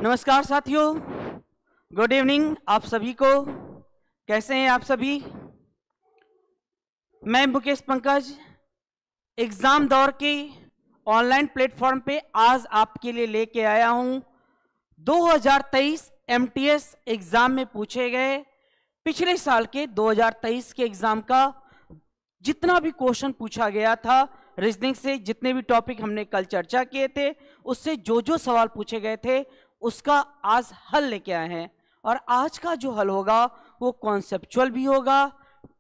नमस्कार साथियों, good evening आप सभी को। कैसे हैं आप सभी? मैं मुकेश पंकज एग्जाम दौर के ऑनलाइन प्लेटफॉर्म पे आज आपके लिए लेके आया हूं 2023 एमटीएस एग्जाम में पूछे गए पिछले साल के 2023 के एग्जाम का जितना भी क्वेश्चन पूछा गया था, रीजनिंग से जितने भी टॉपिक हमने कल चर्चा किए थे उससे जो सवाल पूछे गए थे उसका आज हल लेके आए हैं। और आज का जो हल होगा वो कॉन्सेप्चुअल भी होगा,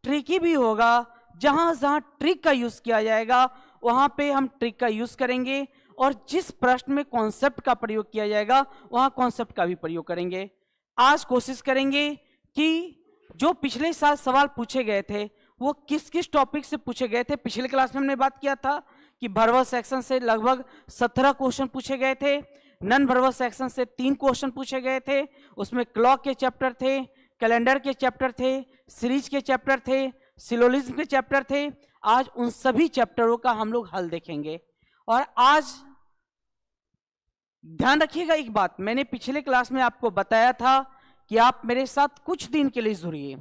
ट्रिकी भी होगा। जहां जहां ट्रिक का यूज किया जाएगा वहां पे हम ट्रिक का यूज करेंगे, और जिस प्रश्न में कॉन्सेप्ट का प्रयोग किया जाएगा वहां कॉन्सेप्ट का भी प्रयोग करेंगे। आज कोशिश करेंगे कि जो पिछले साल सवाल पूछे गए थे वो किस किस टॉपिक से पूछे गए थे। पिछले क्लास में हमने बात किया था कि वर्बल सेक्शन से लगभग 17 क्वेश्चन पूछे गए थे, नॉन वर्बल सेक्शन से 3 क्वेश्चन पूछे गए थे। उसमें क्लॉक के चैप्टर थे, कैलेंडर के चैप्टर थे, सीरीज के चैप्टर थे, सिलोजिज्म के चैप्टर थे। आज उन सभी चैप्टरों का हम लोग हल देखेंगे। और आज ध्यान रखिएगा एक बात, मैंने पिछले क्लास में आपको बताया था कि आप मेरे साथ कुछ दिन के लिए जुड़िए।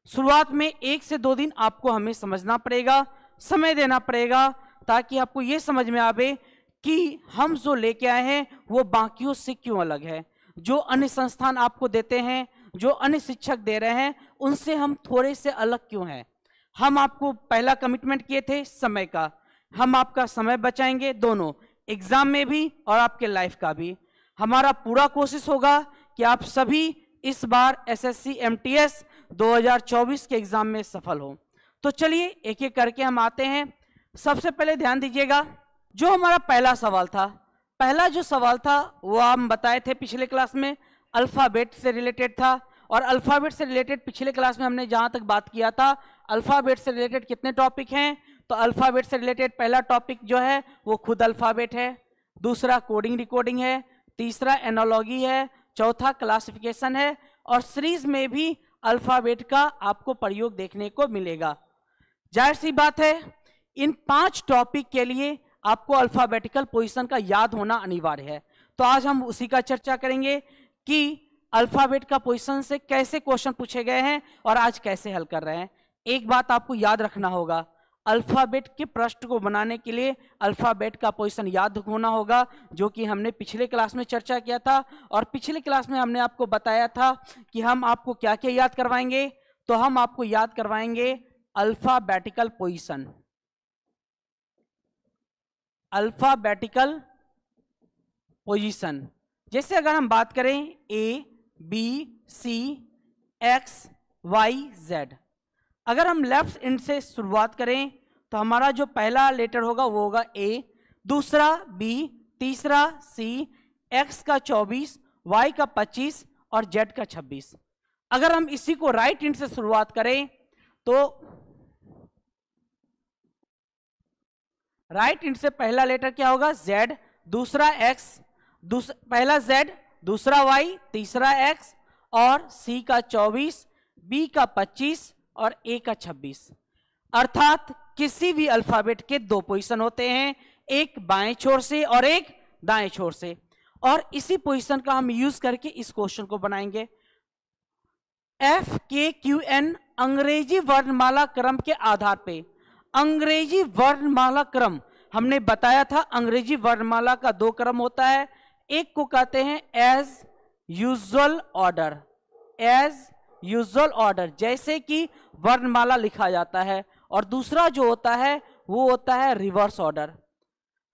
शुरुआत में 1 से 2 दिन आपको हमें समझना पड़ेगा, समय देना पड़ेगा, ताकि आपको यह समझ में आवे कि हम जो लेके आए हैं वो बाकियों से क्यों अलग है। जो अन्य संस्थान आपको देते हैं, जो अन्य शिक्षक दे रहे हैं, उनसे हम थोड़े से अलग क्यों हैं। हम आपको पहला कमिटमेंट किए थे समय का, हम आपका समय बचाएंगे, दोनों एग्जाम में भी और आपके लाइफ का भी। हमारा पूरा कोशिश होगा कि आप सभी इस बार एसएससी एमटीएस 2024 के एग्जाम में सफल हो। तो चलिए एक एक करके हम आते हैं। सबसे पहले ध्यान दीजिएगा, जो हमारा पहला सवाल था, पहला जो सवाल था वो हम बताए थे पिछले क्लास में अल्फाबेट से रिलेटेड था। और अल्फाबेट से रिलेटेड पिछले क्लास में हमने जहां तक बात किया था, अल्फाबेट से रिलेटेड कितने टॉपिक हैं, तो अल्फाबेट से रिलेटेड पहला टॉपिक जो है वो खुद अल्फाबेट है, दूसरा कोडिंग रिकॉर्डिंग है, तीसरा एनालॉजी है, चौथा क्लासिफिकेशन है, और सीरीज में भी अल्फाबेट का आपको प्रयोग देखने को मिलेगा। जाहिर सी बात है इन 5 टॉपिक के लिए आपको अल्फाबेटिकल पोजीशन का याद होना अनिवार्य है। तो आज हम उसी का चर्चा करेंगे कि अल्फाबेट का पोजीशन से कैसे क्वेश्चन पूछे गए हैं और आज कैसे हल कर रहे हैं। एक बात आपको याद रखना होगा, अल्फाबेट के प्रश्न को बनाने के लिए अल्फाबेट का पोजीशन याद होना होगा, जो कि हमने पिछले क्लास में चर्चा किया था। और पिछले क्लास में हमने आपको बताया था कि हम आपको क्या क्या याद करवाएंगे, तो हम आपको याद करवाएंगे अल्फाबेटिकल पोजीशन। अल्फाबेटिकल पोजीशन जैसे अगर हम बात करें A B C X Y Z, अगर हम लेफ्ट एंड से शुरुआत करें तो हमारा जो पहला लेटर होगा वो होगा ए, दूसरा बी, तीसरा सी, एक्स का 24, वाई का 25 और जेड का 26। अगर हम इसी को राइट एंड से शुरुआत करें तो राइट एंड से पहला लेटर क्या होगा जेड, दूसरा एक्स, पहला जेड, दूसरा वाई, तीसरा एक्स, और सी का 24, बी का 25 और ए का 26। अर्थात किसी भी अल्फाबेट के 2 पोजीशन होते हैं, एक बाएं छोर से और एक दाएं छोर से, और इसी पोजीशन का हम यूज करके इस क्वेश्चन को बनाएंगे। एफ के क्यू एन अंग्रेजी वर्णमाला क्रम के आधार पे, अंग्रेजी वर्णमाला क्रम हमने बताया था, अंग्रेजी वर्णमाला का 2 क्रम होता है, एक को कहते हैं as usual order, as usual order जैसे कि वर्णमाला लिखा जाता है, और दूसरा जो होता है वो होता है रिवर्स ऑर्डर।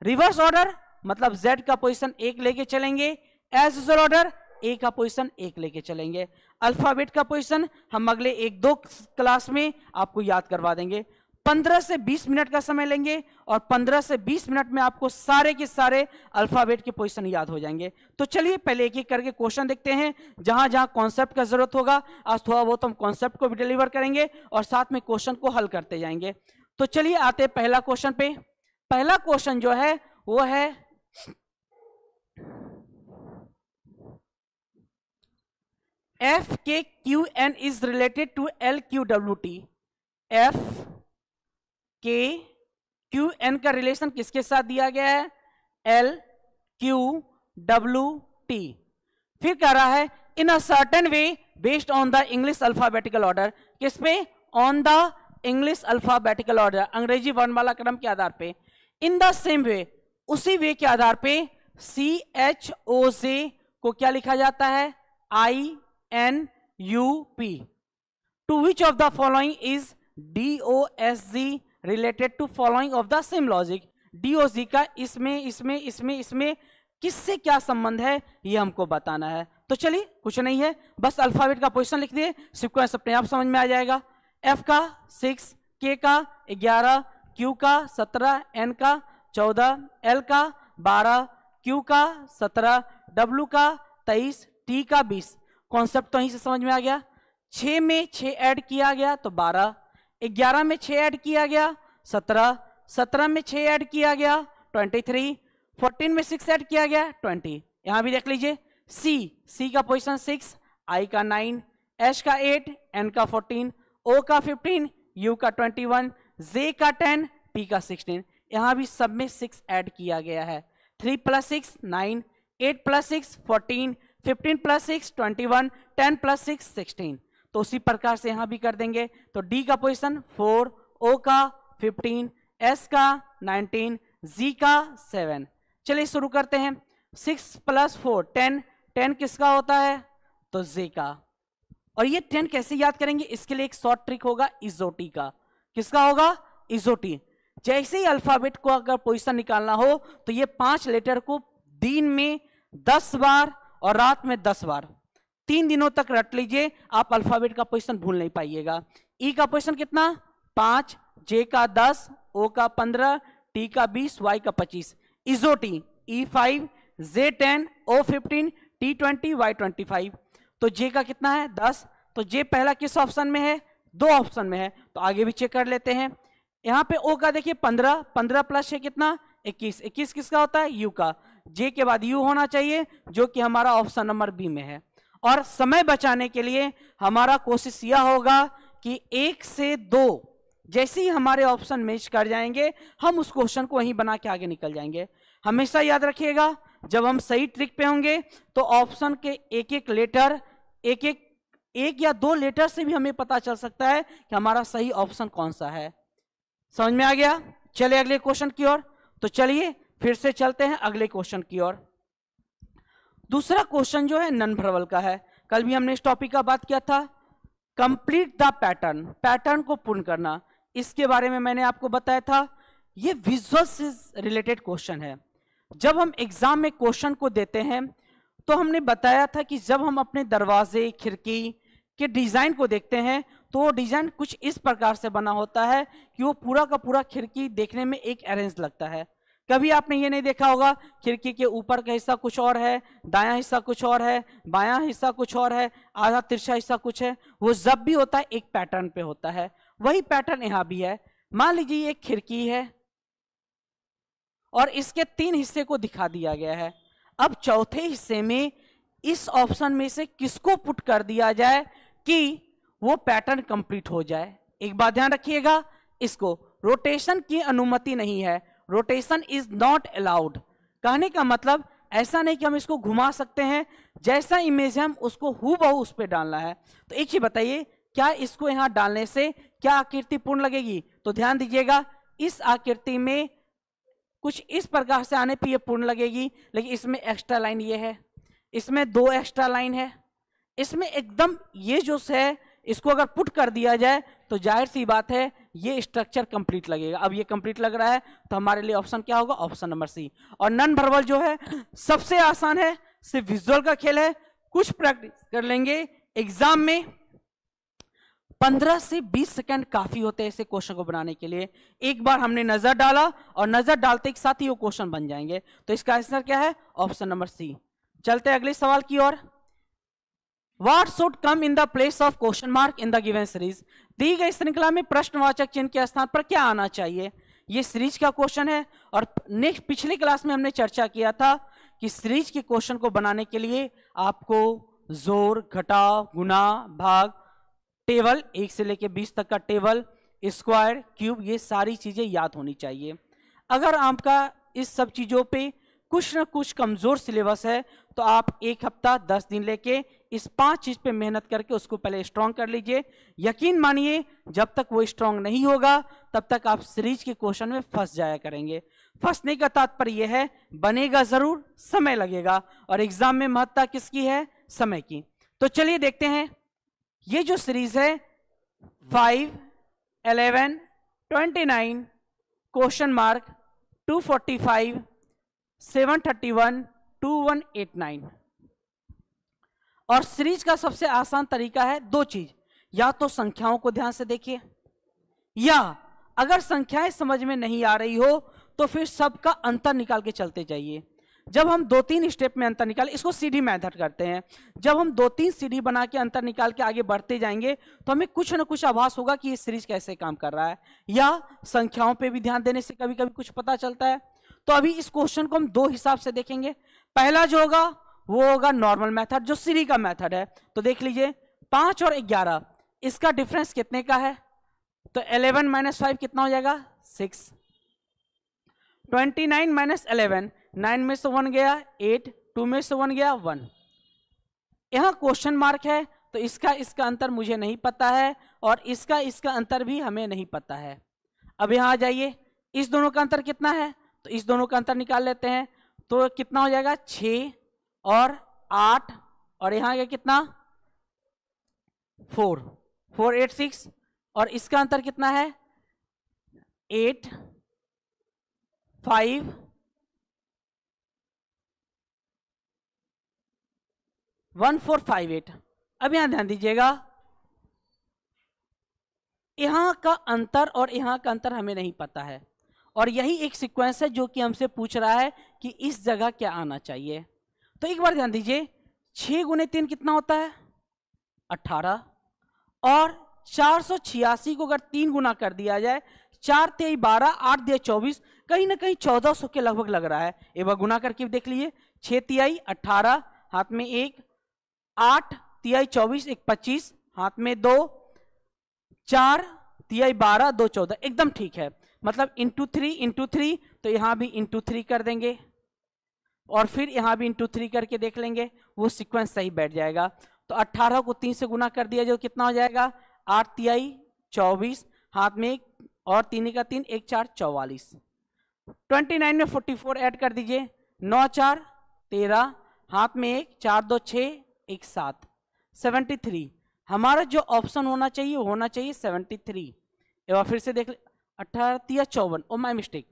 रिवर्स ऑर्डर मतलब जेड का पोजीशन 1 लेके चलेंगे, एज यूजुअल ऑर्डर ए का पोजीशन 1 लेके चलेंगे। अल्फाबेट का पोजीशन हम अगले 1-2 क्लास में आपको याद करवा देंगे। 15 से 20 मिनट का समय लेंगे और 15 से 20 मिनट में आपको सारे के सारे अल्फाबेट के पोजीशन याद हो जाएंगे। तो चलिए पहले एक एक करके क्वेश्चन देखते हैं। जहां जहां कॉन्सेप्ट का जरूरत होगा आज थोड़ा बहुत हम कॉन्सेप्ट को भी डिलीवर करेंगे और साथ में क्वेश्चन को हल करते जाएंगे। तो चलिए आते हैं पहला क्वेश्चन पे। पहला क्वेश्चन जो है वो है F K Q N is related to L Q W T. F K Q N का रिलेशन किसके साथ दिया गया है, एल क्यू डब्ल्यू टी। फिर कह रहा है in a certain way based on the English alphabetical order, किस पे? On the English alphabetical order, अंग्रेजी वर्णमाला क्रम के आधार पे। इन द सेम वे, उसी वे के आधार पे CHOJ को क्या लिखा जाता है? INUP। To which of the following is DOSG related to following of the same logic. DOG का इसमें किससे क्या संबंध है ये हमको बताना है। तो चलिए कुछ नहीं है, बस अल्फाबेट का पोजीशन लिख दिए, सीक्वेंस अपने आप समझ में आ जाएगा। F का 6, K का 11, Q का 17, N का 14, L का 12, Q का 17, W का 23, T का 20। कॉन्सेप्ट तो यहीं से समझ में आ गया। 6 में 6 ऐड किया गया तो 12, 11 में 6 ऐड किया गया 17, 17 में 6 ऐड किया गया 23, 14 में 6 ऐड किया गया 20। यहां भी देख लीजिए, C का पोजीशन 6, I का 9, H का 8, N का 14, O का 15, U का 21, J का 10, P का 16। यहां भी सब में 6 ऐड किया गया है। 3 + 6 9, 8 + 6 14, 15 + 6 21, 10 + 6 16। तो उसी प्रकार से यहां भी कर देंगे। तो D का पोजीशन 4, O का 15, S का 19, G का 7। चलिए शुरू करते हैं। 6 + 4 10, 10 किसका होता है? तो J का। और ये 10 कैसे याद करेंगे? इसके लिए एक शॉर्ट ट्रिक होगा, इजोटी का। किसका होगा? इजोटी। जैसे ही अल्फाबेट को अगर पोजीशन निकालना हो तो ये 5 लेटर को दिन में 10 बार और रात में 10 बार 3 दिनों तक रट लीजिए, आप अल्फाबेट का पोजीशन भूल नहीं पाइएगा। E का पोजीशन कितना? 5, J का 10, O का 15, T का 20, Y का 25। इजोटी E5, J10, O15, T20, Y25। तो J का कितना है? 10। तो J पहला किस ऑप्शन में है? 2 ऑप्शन में है। तो आगे भी चेक कर लेते हैं। यहां पे O का देखिए 15, 15 + 6 कितना? 21, 21 किसका होता है? U का। J के बाद U होना चाहिए, जो कि हमारा ऑप्शन नंबर B में है। और समय बचाने के लिए हमारा कोशिश यह होगा कि 1 से 2 जैसे ही हमारे ऑप्शन मैच कर जाएंगे, हम उस क्वेश्चन को वहीं बना के आगे निकल जाएंगे। हमेशा याद रखिएगा, जब हम सही ट्रिक पे होंगे तो ऑप्शन के एक लेटर, एक या 2 लेटर से भी हमें पता चल सकता है कि हमारा सही ऑप्शन कौन सा है। समझ में आ गया? चलिए अगले क्वेश्चन की ओर। तो चलिए फिर से चलते हैं अगले क्वेश्चन की ओर। दूसरा क्वेश्चन जो है नन वर्बल का है। कल भी हमने इस टॉपिक का बात किया था, कंप्लीट द पैटर्न, पैटर्न को पूर्ण करना। इसके बारे में मैंने आपको बताया था, ये विजुअल से रिलेटेड क्वेश्चन है। जब हम एग्जाम में क्वेश्चन को देते हैं तो हमने बताया था कि जब हम अपने दरवाजे खिड़की के डिजाइन को देखते हैं तो वो डिजाइन कुछ इस प्रकार से बना होता है कि वो पूरा का पूरा खिड़की देखने में एक अरेंज लगता है। कभी आपने ये नहीं देखा होगा खिड़की के ऊपर का हिस्सा कुछ और है, दायां हिस्सा कुछ और है, बायां हिस्सा कुछ और है, आधा तिरछा हिस्सा कुछ है। वो जब भी होता है एक पैटर्न पे होता है। वही पैटर्न यहां भी है। मान लीजिए एक खिड़की है और इसके 3 हिस्से को दिखा दिया गया है। अब चौथे हिस्से में इस ऑप्शन में से किसको पुट कर दिया जाए कि वो पैटर्न कंप्लीट हो जाए। एक बात ध्यान रखिएगा, इसको रोटेशन की अनुमति नहीं है, रोटेशन इज नॉट अलाउड। कहने का मतलब ऐसा नहीं कि हम इसको घुमा सकते हैं, जैसा इमेज है हम उसको हूबहू उस पर डालना है। तो एक ही बताइए, क्या इसको यहां डालने से क्या आकृति पूर्ण लगेगी? तो ध्यान दीजिएगा, इस आकृति में कुछ इस प्रकार से आने पे ये पूर्ण लगेगी, लेकिन इसमें एक्स्ट्रा लाइन ये है, इसमें 2 एक्स्ट्रा लाइन है, इसमें एकदम ये जो है इसको अगर पुट कर दिया जाए तो जाहिर सी बात है ये स्ट्रक्चर कंप्लीट लगेगा। अब ये कंप्लीट लग रहा है तो हमारे लिए ऑप्शन क्या होगा? Option number C. और नन वर्बल जो है सबसे आसान है, सिर्फ विजुअल का खेल है। कुछ प्रैक्टिस कर लेंगे एग्जाम में 15 से 20 सेकंड काफी होते हैं ऐसे क्वेश्चन को बनाने के लिए। एक बार हमने नजर डाला और नजर डालते एक साथ ही वो क्वेश्चन बन जाएंगे। तो इसका आंसर क्या है? Option number C. चलते हैं अगले सवाल की ओर। What should come in the place of question mark in the given series? दी गई श्रृंखला में प्रश्नवाचक चिन्ह के स्थान पर क्या आना चाहिए? ये सीरीज का क्वेश्चन है। और नेक्स्ट पिछली क्लास में हमने चर्चा किया था कि सीरीज के क्वेश्चन को बनाने के लिए आपको जोड़, घटाव, गुणा, भाग, टेबल 1 से लेकर 20 तक का टेबल, स्क्वायर, क्यूब, ये सारी चीजें याद होनी चाहिए। अगर आपका इस सब चीजों पे कुछ न कुछ कमजोर सिलेबस है, तो आप 1 हफ्ता 10 दिन लेके इस 5 चीज पे मेहनत करके उसको पहले स्ट्रांग कर लीजिए। यकीन मानिए जब तक वो स्ट्रांग नहीं होगा तब तक आप सीरीज के क्वेश्चन में फंस जाया करेंगे। फंसने का तात्पर्य यह है, बनेगा जरूर, समय लगेगा, और एग्जाम में महत्ता किसकी है? समय की। तो चलिए देखते हैं ये जो सीरीज है 5, 11, 29, क्वेश्चन मार्क 245, 731, 2189। और सीरीज का सबसे आसान तरीका है 2 चीज, या तो संख्याओं को ध्यान से देखिए, या अगर संख्याएं समझ में नहीं आ रही हो तो फिर सबका अंतर निकाल के चलते जाइए। जब हम 2-3 स्टेप में अंतर निकाल, इसको सीढ़ी मेथड करते हैं, जब हम 2-3 सीढ़ी बना के अंतर निकाल के आगे बढ़ते जाएंगे तो हमें कुछ ना कुछ आभास होगा कि ये सीरीज कैसे काम कर रहा है, या संख्याओं पे भी ध्यान देने से कभी कभी कुछ पता चलता है। तो अभी इस क्वेश्चन को हम 2 हिसाब से देखेंगे। पहला जो होगा वो होगा नॉर्मल मेथड, जो सीढ़ी का मेथड है। तो देख लीजिए 5 और 11, इसका डिफरेंस कितने का है? तो 11 - 5 कितना हो जाएगा? 6। 29 - 11, 9 में से 1 गया 8, 2 में से 1 गया 1। यहां क्वेश्चन मार्क है, तो इसका अंतर मुझे नहीं पता है, और इसका अंतर भी हमें नहीं पता है। अब यहां आ जाइए, इस दोनों का अंतर कितना है? तो इस दोनों का अंतर निकाल लेते हैं। तो कितना हो जाएगा? 6 और 8, और यहां गया कितना? 4, 4, 8, 6, और इसका अंतर कितना है? 8, 5, 1, 4, 5, 8। अब यहां ध्यान दीजिएगा, यहां का अंतर और यहां का अंतर हमें नहीं पता है, और यही एक सीक्वेंस है जो कि हमसे पूछ रहा है कि इस जगह क्या आना चाहिए। तो एक बार ध्यान दीजिए, 6 × 3 कितना होता है? 18, और 486 को अगर 3 गुना कर दिया जाए, 4 × 3 = 12, 8 × 2 = 24, कहीं ना कहीं 1400 के लगभग लग रहा है। एक बार गुना करके देख लीजिए, 6 × 3 = 18, हाथ में 1, 8 × 3 = 24, 1 = 25, हाथ में 2, 4 × 3 = 12, 2 = 14, एकदम ठीक है। मतलब इंटू 3, तो यहां भी इंटू 3 कर देंगे, और फिर यहां भी इंटू 3 करके देख लेंगे, वो सीक्वेंस सही बैठ जाएगा। तो 18 को 3 से गुना कर दिया जो कितना हो जाएगा? 8 × 3 = 24, हाथ में 1 और 3 का 3, 1 × 4 = 44। 29 में 44 ऐड कर दीजिए, 9 × 4 = 13, हाथ में 1, 4 × 2 = 6, 1 = 7, 73। हमारा जो ऑप्शन होना चाहिए वो होना चाहिए 73। एक बार फिर से देख ले, 18 × 3 = 54, ओ माय मिस्टेक,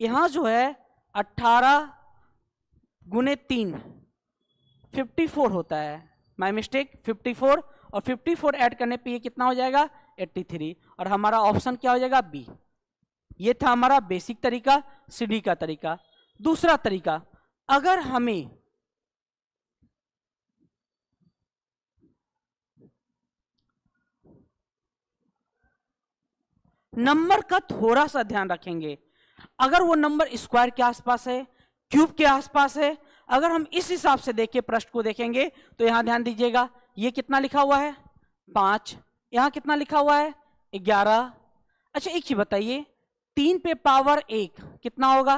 यहां जो है 18 × 3 54 होता है, माय मिस्टेक, 54, और 54 ऐड करने पे ये कितना हो जाएगा? 83, और हमारा ऑप्शन क्या हो जाएगा? बी। ये था हमारा बेसिक तरीका, सीढ़ी का तरीका। दूसरा तरीका, अगर हमें नंबर का थोड़ा सा ध्यान रखेंगे, अगर वो नंबर स्क्वायर के आसपास है, क्यूब के आसपास है, अगर हम इस हिसाब से देखें, प्रश्न को देखेंगे, तो यहां ध्यान दीजिएगा, ये कितना लिखा हुआ है? 5, यहां कितना लिखा हुआ है? 11। अच्छा एक चीज बताइए, 3 पे पावर 1 कितना होगा?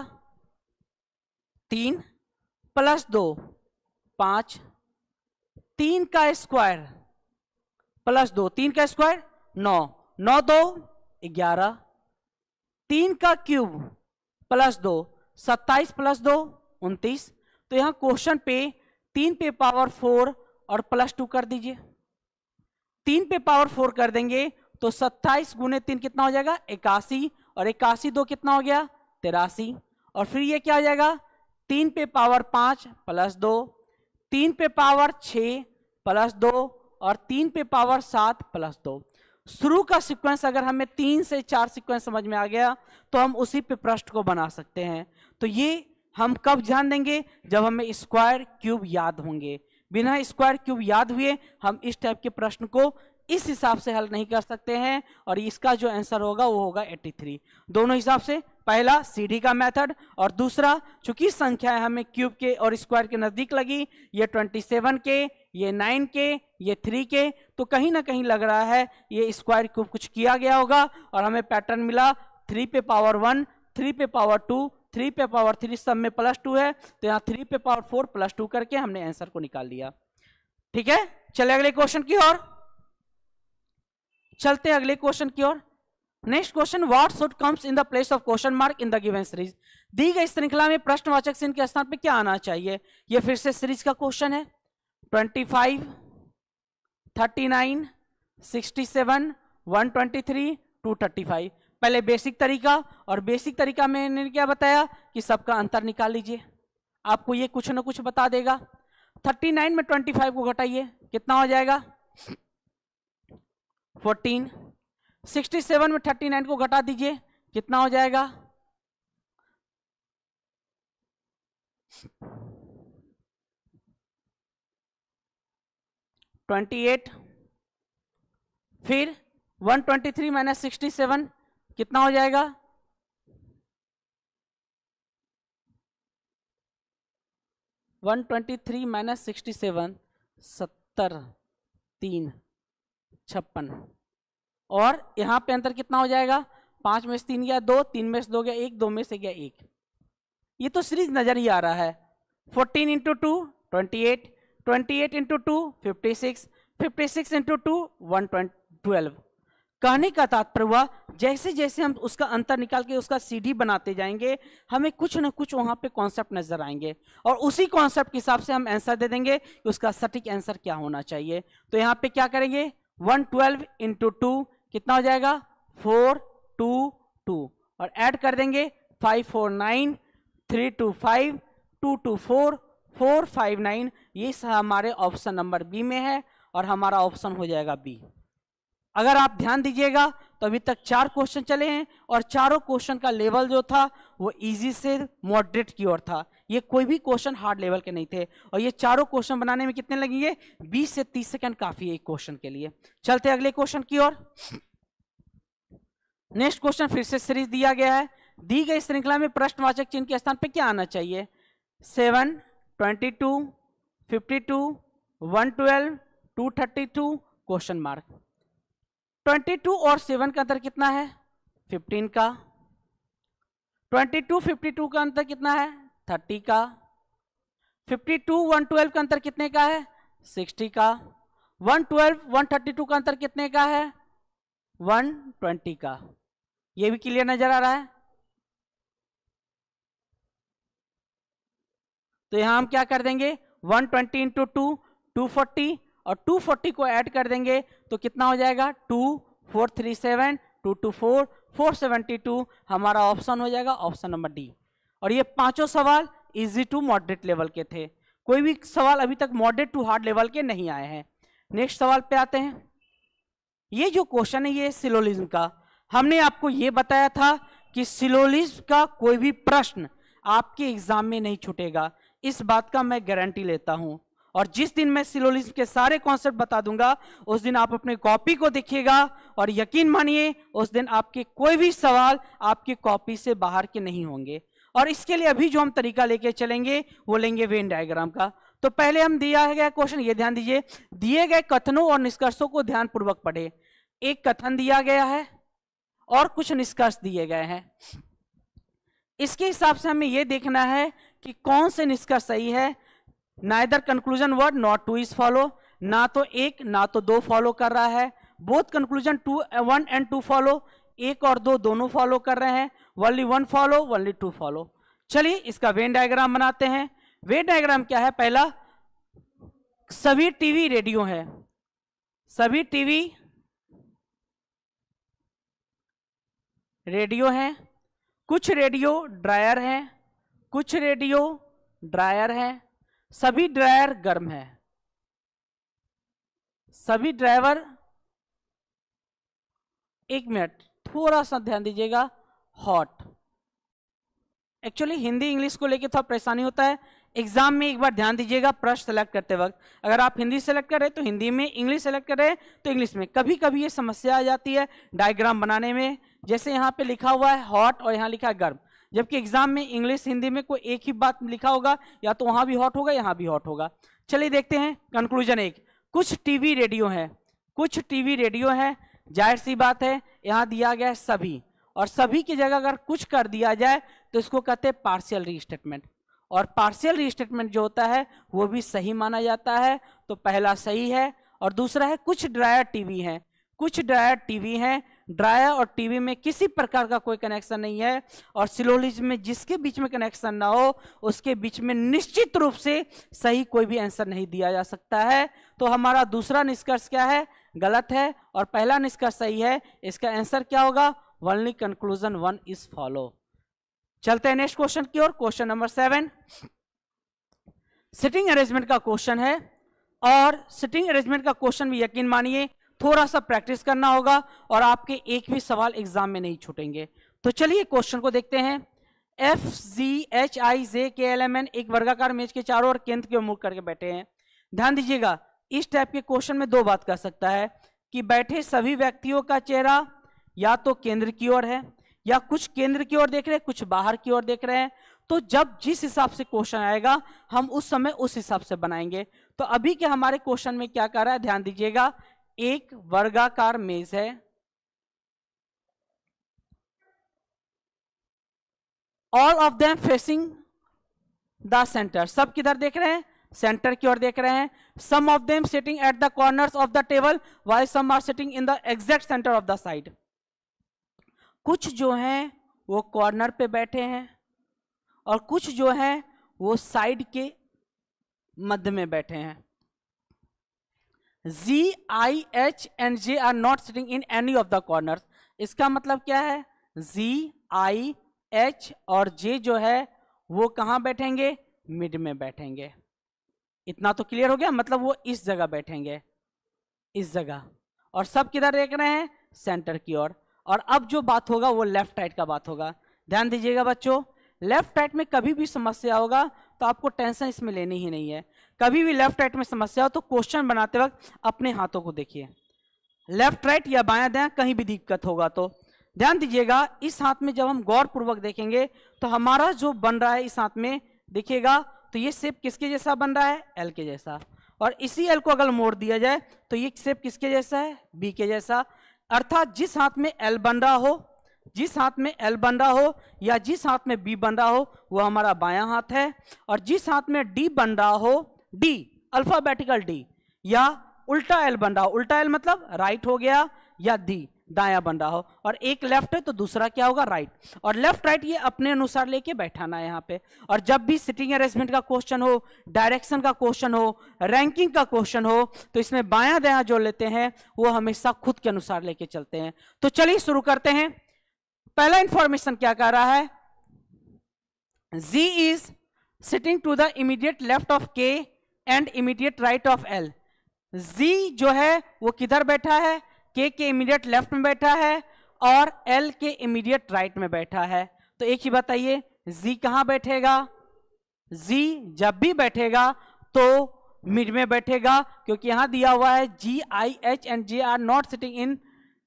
3 + 2 5, 3 का स्क्वायर + 2, 3 का स्क्वायर 9, 9 × 2 = 11, 3 का क्यूब + 2 27 + 2 29। तो यहां क्वेश्चन पे 3 पे पावर 4 और +2 कर दीजिए, 3 पे पावर 4 कर देंगे तो 27 × 3 कितना हो जाएगा? 81, और 81 2 कितना हो गया? 83, और फिर ये क्या हो जाएगा? 3 पे पावर 5 + 2, 3 पे पावर 6 + 2, और 3 पे पावर 7 + 2। शुरू का सीक्वेंस अगर हमें 3 से 4 सीक्वेंस समझ में आ गया तो हम उसी पे प्रश्न को बना सकते हैं। तो ये हम कब ध्यान देंगे? जब हमें स्क्वायर क्यूब याद होंगे। बिना स्क्वायर क्यूब याद हुए हम इस टाइप के प्रश्न को इस हिसाब से हल नहीं कर सकते हैं, और इसका जो आंसर होगा वो होगा 83। दोनों हिसाब से, पहला सीढ़ी का मेथड, और दूसरा चूंकि संख्याएं हमें क्यूब के और स्क्वायर के नजदीक लगी, ये 27 के, ये 9 के, ये 3 के, तो कहीं ना कहीं लग रहा है ये स्क्वायर क्यूब कुछ किया गया होगा, और हमें पैटर्न मिला 3 पे पावर 1, 3 पे पावर 2, 3 पे पावर 3 सब में +2 है, तो यहाँ 3 पे पावर 4 +2 करके हमने आंसर को निकाल लिया। ठीक है, चले अगले क्वेश्चन की ओर चलते हैं। अगले क्वेश्चन की ओर next question, what should comes in the place of question mark in the given series. दी गई श्रृंखला में प्रश्नवाचक चिन्ह के स्थान पे क्या आना चाहिए। ये फिर से सीरीज का क्वेश्चन है। 25, 39, 67, 123, 235। पहले बेसिक तरीका, और बेसिक तरीका में मैंने क्या बताया कि सबका अंतर निकाल लीजिए, आपको ये कुछ ना कुछ बता देगा। 39 में 25 को घटाइए, कितना हो जाएगा 14। 67 में 39 को घटा दीजिए, कितना हो जाएगा 28। फिर 123 माइनस 67 कितना हो जाएगा 123 माइनस 67 70, 3, 56। और यहां पे अंतर कितना हो जाएगा 5 में से 3 गया 2, 3 में से 2 गया 1, 2 में से गया 1। ये तो सीरीज नजर ही आ रहा है। 14 इंटू 2 28, 28 इंटू 2 56, 56 इंटू 2 112। कहने का तात्पर्य हुआ जैसे जैसे हम उसका अंतर निकाल के उसका सीधी बनाते जाएंगे हमें कुछ ना कुछ वहां पे कॉन्सेप्ट नजर आएंगे, और उसी कॉन्सेप्ट के हिसाब से हम आंसर दे देंगे कि उसका सटीक आंसर क्या होना चाहिए। तो यहाँ पे क्या करेंगे 112 इंटू 2 कितना हो जाएगा 422, और ऐड कर देंगे 549, 325, 224, 459। ये हमारे ऑप्शन नंबर बी में है और हमारा ऑप्शन हो जाएगा बी। अगर आप ध्यान दीजिएगा तो अभी तक 4 क्वेश्चन चले हैं और चारों क्वेश्चन का लेवल जो था वो इजी से मॉडरेट की ओर था। ये कोई भी क्वेश्चन हार्ड लेवल के नहीं थे, और ये चारों क्वेश्चन बनाने में कितने लगेंगे 20 से 30 सेकंड काफी है एक क्वेश्चन के लिए। चलते अगले क्वेश्चन की ओर। नेक्स्ट क्वेश्चन फिर से सीरीज दिया गया है। दी गई श्रृंखला में प्रश्नवाचक चिन्ह के स्थान पे क्या आना चाहिए 7, 22, 52, 112, 232 क्वेश्चन मार्क। 22 और 7 का अंतर कितना है 15 का। 22 52 का अंतर कितना है 30 का। 52 112 का अंतर कितने का है 60 का। 112 132 का अंतर कितने का है 120 का। ये भी क्लियर नजर आ रहा है। तो यहां हम क्या कर देंगे 120 इंटू 2 240, और 240 को ऐड कर देंगे तो कितना हो जाएगा 2 437 224 472। हमारा ऑप्शन हो जाएगा ऑप्शन नंबर डी। और ये पांचों सवाल इजी टू मॉडरेट लेवल के थे, कोई भी सवाल अभी तक मॉडरेट टू हार्ड लेवल के नहीं आए हैं। नेक्स्ट सवाल पे आते हैं। ये जो क्वेश्चन है ये सिलोलिज्म का, हमने आपको ये बताया था कि सिलोलिज्म का कोई भी प्रश्न आपके एग्जाम में नहीं छूटेगा, इस बात का मैं गारंटी लेता हूं। और जिस दिन मैं सिलोलिज्म के सारे कॉन्सेप्ट बता दूंगा उस दिन आप अपने कॉपी को देखिएगा और यकीन मानिए उस दिन आपके कोई भी सवाल आपकी कॉपी से बाहर के नहीं होंगे। और इसके लिए अभी जो हम तरीका लेके चलेंगे वो लेंगे वेन डायग्राम का। तो पहले हम दिया गया क्वेश्चन, ये ध्यान दीजिए, दिए गए कथनों और निष्कर्षों को ध्यानपूर्वक पढ़े। एक कथन दिया गया है और कुछ निष्कर्ष दिए गए हैं, इसके हिसाब से हमें यह देखना है कि कौन से निष्कर्ष सही है। Neither conclusion word not 2 is follow, ना तो 1 ना तो 2 फॉलो कर रहा है। बोथ कंक्लूजन 1 एंड 2 फॉलो, 1 और 2 दोनों फॉलो कर रहे हैं। Only 1 follow, only 2 follow. चलिए इसका वेन डायग्राम बनाते हैं। वेन डायग्राम क्या है, पहला सभी टीवी रेडियो है, सभी टीवी रेडियो हैं, कुछ रेडियो ड्रायर हैं, कुछ रेडियो ड्रायर हैं, सभी ड्रायर गर्म है, सभी ड्राइवर, एक मिनट थोड़ा सा ध्यान दीजिएगा, हॉट। एक्चुअली हिंदी इंग्लिश को लेके थोड़ा परेशानी होता है एग्जाम में, एक बार ध्यान दीजिएगा प्रश्न सेलेक्ट करते वक्त। अगर आप हिंदी सेलेक्ट कर रहे हैं तो हिंदी में, इंग्लिश सेलेक्ट कर रहे हैं तो इंग्लिश में। कभी कभी ये समस्या आ जाती है डायग्राम बनाने में, जैसे यहाँ पे लिखा हुआ है हॉट और यहाँ लिखा है गर्म, जबकि एग्जाम में इंग्लिश हिंदी में कोई एक ही बात लिखा होगा, या तो वहां भी हॉट होगा यहाँ भी हॉट होगा। चलिए देखते हैं कंक्लूजन 1। कुछ टीवी रेडियो है, कुछ टीवी रेडियो है, जाहिर सी बात है यहाँ दिया गया है सभी, और सभी की जगह अगर कुछ कर दिया जाए तो इसको कहते हैं पार्शियल रीस्टेटमेंट। और पार्शियल रीस्टेटमेंट जो होता है वो भी सही माना जाता है। तो पहला सही है। और दूसरा है कुछ ड्रायर टीवी हैं, कुछ ड्रायर टीवी हैं, ड्रायर और टीवी में किसी प्रकार का कोई कनेक्शन नहीं है। और सिलोजिज्म में जिसके बीच में कनेक्शन ना हो उसके बीच में निश्चित रूप से सही कोई भी आंसर नहीं दिया जा सकता है। तो हमारा दूसरा निष्कर्ष क्या है, गलत है, और पहला निष्कर्ष सही है। इसका आंसर क्या होगा, ओनली कंक्लूजन 1 इज फॉलो। चलते हैं नेक्स्ट क्वेश्चन की ओर। क्वेश्चन नंबर 7 सिटिंग अरेंजमेंट का क्वेश्चन है। और सिटिंग अरेंजमेंट का क्वेश्चन भी यकीन मानिए थोड़ा सा प्रैक्टिस करना होगा और आपके एक भी सवाल एग्जाम में नहीं छूटेंगे। तो चलिए क्वेश्चन को देखते हैं। FGHIJKLMN एक वर्गाकार मेज के चारों ओर केंद्र की ओर मुड़ करके बैठे हैं। ध्यान दीजिएगा, इस टाइप के क्वेश्चन में दो बात कर सकता है कि बैठे सभी व्यक्तियों का चेहरा या तो केंद्र की ओर है या कुछ केंद्र की ओर देख रहे हैं, कुछ बाहर की ओर देख रहे हैं। तो जब जिस हिसाब से क्वेश्चन आएगा हम उस समय उस हिसाब से बनाएंगे। तो अभी के हमारे क्वेश्चन में क्या कर रहा है, ध्यान दीजिएगा। एक वर्गाकार मेज है, all of them facing the centre, सब किधर देख रहे हैं, सेंटर की ओर देख रहे हैं। Some of them sitting at the corners of the table while some are sitting in the exact centre of the side. कुछ जो हैं वो कॉर्नर पे बैठे हैं और कुछ जो हैं वो साइड के मध्य में बैठे हैं। Z, I, H and J are not sitting in any of the corners। इसका मतलब क्या है, Z, I, H और J जो है वो कहां बैठेंगे, मिड में बैठेंगे। इतना तो क्लियर हो गया, मतलब वो इस जगह बैठेंगे, इस जगह, और सब किधर देख रहे हैं, सेंटर की ओर। और अब जो बात होगा वो लेफ्ट राइट का बात होगा। ध्यान दीजिएगा बच्चों, लेफ्ट राइट में कभी भी समस्या होगा तो आपको टेंशन इसमें लेनी ही नहीं है। कभी भी लेफ्ट राइट में समस्या हो तो क्वेश्चन बनाते वक्त अपने हाथों को देखिए, लेफ्ट राइट या बायां दायां कहीं भी दिक्कत होगा तो ध्यान दीजिएगा। इस हाथ में जब हम गौर पूर्वक देखेंगे तो हमारा जो बन रहा है इस हाथ में देखिएगा तो ये शेप किसके जैसा बन रहा है, एल के जैसा। और इसी एल को अगर मोड़ दिया जाए तो ये शेप किसके जैसा है, बी के जैसा। अर्थात जिस हाथ में एल बन रहा हो, जिस हाथ में एल बन रहा हो या जिस हाथ में बी बन रहा हो वो हमारा बायां हाथ है। और जिस हाथ में डी बन रहा हो, डी अल्फाबेटिकल डी, या उल्टा एल बन रहा हो, उल्टा एल मतलब राइट हो गया, या डी दायां बन रहा हो, और एक लेफ्ट है तो दूसरा क्या होगा, राइट। और लेफ्ट राइट ये अपने अनुसार लेके बैठाना है यहाँ पे। और जब भी सिटिंग अरेंजमेंट का क्वेश्चन हो, डायरेक्शन का क्वेश्चन हो, रैंकिंग का क्वेश्चन हो तो इसमें बायां दायां जो लेते हैं वो हमेशा खुद के अनुसार लेके चलते हैं। तो चलिए शुरू करते हैं। पहला इंफॉर्मेशन क्या कह रहा है, Z is sitting to the immediate left of K and immediate right of L। Z जो है वो किधर बैठा है, K के इमीडिएट लेफ्ट में बैठा है और L के इमीडिएट राइट में बैठा है। तो एक ही बताइए Z कहां बैठेगा, Z जब भी बैठेगा तो मिड में बैठेगा, क्योंकि यहां दिया हुआ है G, I, H and J are not sitting in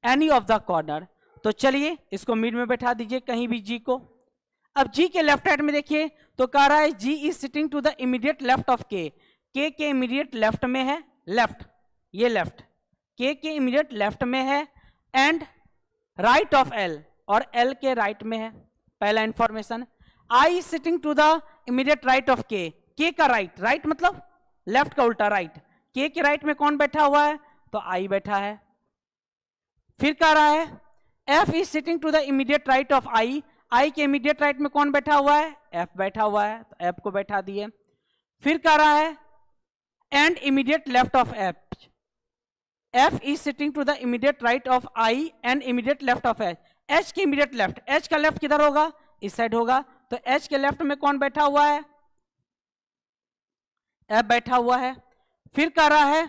any of the corner। तो चलिए इसको मिड में बैठा दीजिए कहीं भी G को। अब G के लेफ्ट राइट में देखिए तो कह रहा है G is sitting to the immediate left of K। K के इमीडिएट लेफ्ट में है, लेफ्ट, ये लेफ्ट K के इमीडिएट लेफ्ट में है, एंड राइट ऑफ L और L के राइट में है। पहला information. I is sitting to the immediate right of K। K का राइट, राइट मतलब लेफ्ट का उल्टा राइट। K के राइट में कौन बैठा हुआ है, तो I बैठा है। फिर कह रहा है F is sitting to the immediate right of I। I के इमीडिएट राइट में कौन बैठा हुआ है, F बैठा हुआ है, तो F को बैठा दिए। फिर कह रहा है and immediate left of F। F is sitting to the immediate right of I and immediate left of H। H के इमीडिएट लेफ्ट, H का लेफ्ट किधर होगा, इस साइड होगा, तो H के लेफ्ट में कौन बैठा हुआ है, F बैठा हुआ है। फिर कह रहा है